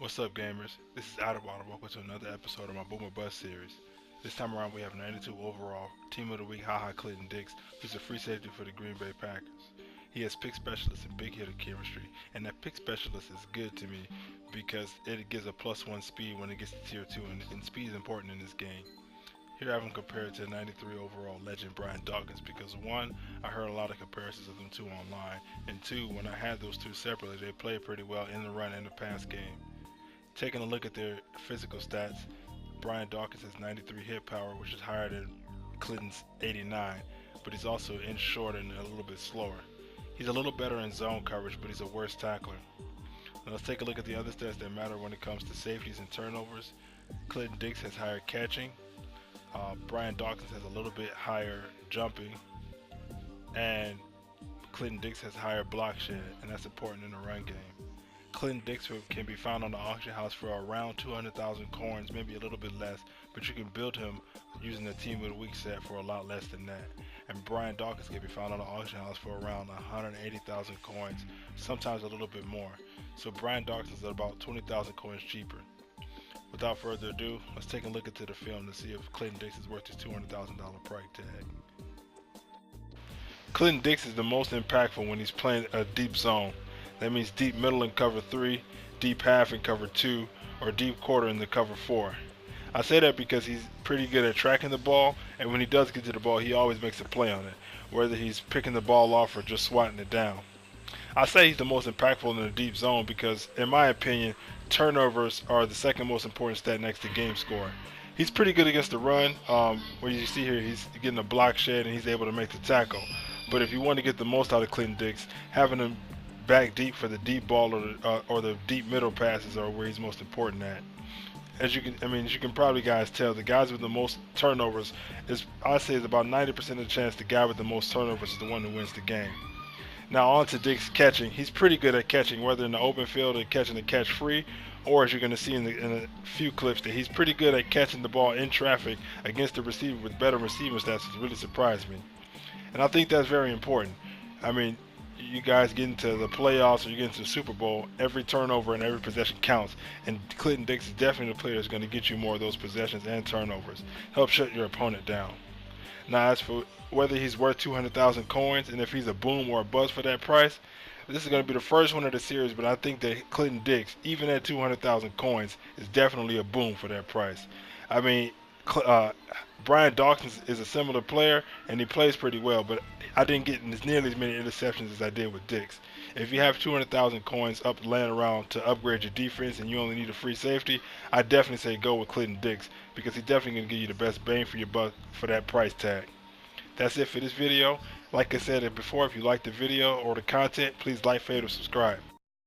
What's up, gamers? This is IDOLWILD. Welcome to another episode of my Boomer Bust series. This time around, we have 92 overall, Team of the Week Ha-ha Clinton Dix, who's a free safety for the Green Bay Packers. He has pick specialist and big hitter chemistry, and that pick specialist is good to me because it gives a +1 speed when it gets to tier 2, and speed is important in this game. Here I have him compared to 93 overall legend Brian Dawkins because one, I heard a lot of comparisons of them two online, and two, when I had those two separately, they played pretty well in the run and the pass game. Taking a look at their physical stats, Brian Dawkins has 93 hit power, which is higher than Clinton's 89, but he's also in short and a little bit slower. He's a little better in zone coverage, but he's a worse tackler. Now let's take a look at the other stats that matter when it comes to safeties and turnovers. Clinton Dix has higher catching. Brian Dawkins has a little bit higher jumping, and Clinton Dix has higher block shed, and that's important in the run game. Clinton Dix can be found on the auction house for around 200,000 coins, maybe a little bit less, but you can build him using the Team of the Week set for a lot less than that. And Brian Dawkins can be found on the auction house for around 180,000 coins, sometimes a little bit more. So Brian Dawkins is about 20,000 coins cheaper. Without further ado, let's take a look into the film to see if Clinton Dix is worth his $200,000 price tag. Clinton Dix is the most impactful when he's playing a deep zone. That means deep middle in cover 3, deep half in cover 2, or deep quarter in the cover 4. I say that because he's pretty good at tracking the ball, and when he does get to the ball, he always makes a play on it, whether he's picking the ball off or just swatting it down. I say he's the most impactful in the deep zone because, in my opinion, turnovers are the second most important stat next to game score. He's pretty good against the run, where you see here he's getting a block shed and he's able to make the tackle. But if you want to get the most out of Clinton Dix, having him back deep for the deep ball or the deep middle passes are where he's most important at. As you can probably guys tell, the guys with the most turnovers I say is about 90% of the chance the guy with the most turnovers is the one who wins the game. Now on to Dix catching. He's pretty good at catching, whether in the open field or catching the catch free, or as you're going to see in a few clips, that he's pretty good at catching the ball in traffic against the receiver with better receiving stats. Has really surprised me, and I think that's very important. I mean, you guys get into the playoffs or you get into the Super Bowl, every turnover and every possession counts, and Clinton Dix is definitely the player that's going to get you more of those possessions and turnovers. Help shut your opponent down. Now, as for whether he's worth 200,000 coins and if he's a boom or a bust for that price, this is going to be the first one of the series, but I think that Clinton Dix, even at 200,000 coins, is definitely a boom for that price. I mean, Brian Dawkins is a similar player and he plays pretty well, but I didn't get nearly as many interceptions as I did with Dix. If you have 200,000 coins up laying around to upgrade your defense and you only need a free safety, I definitely say go with Clinton Dix because he's definitely going to give you the best bang for your buck for that price tag. That's it for this video. Like I said before, if you like the video or the content, please like, favorite, subscribe.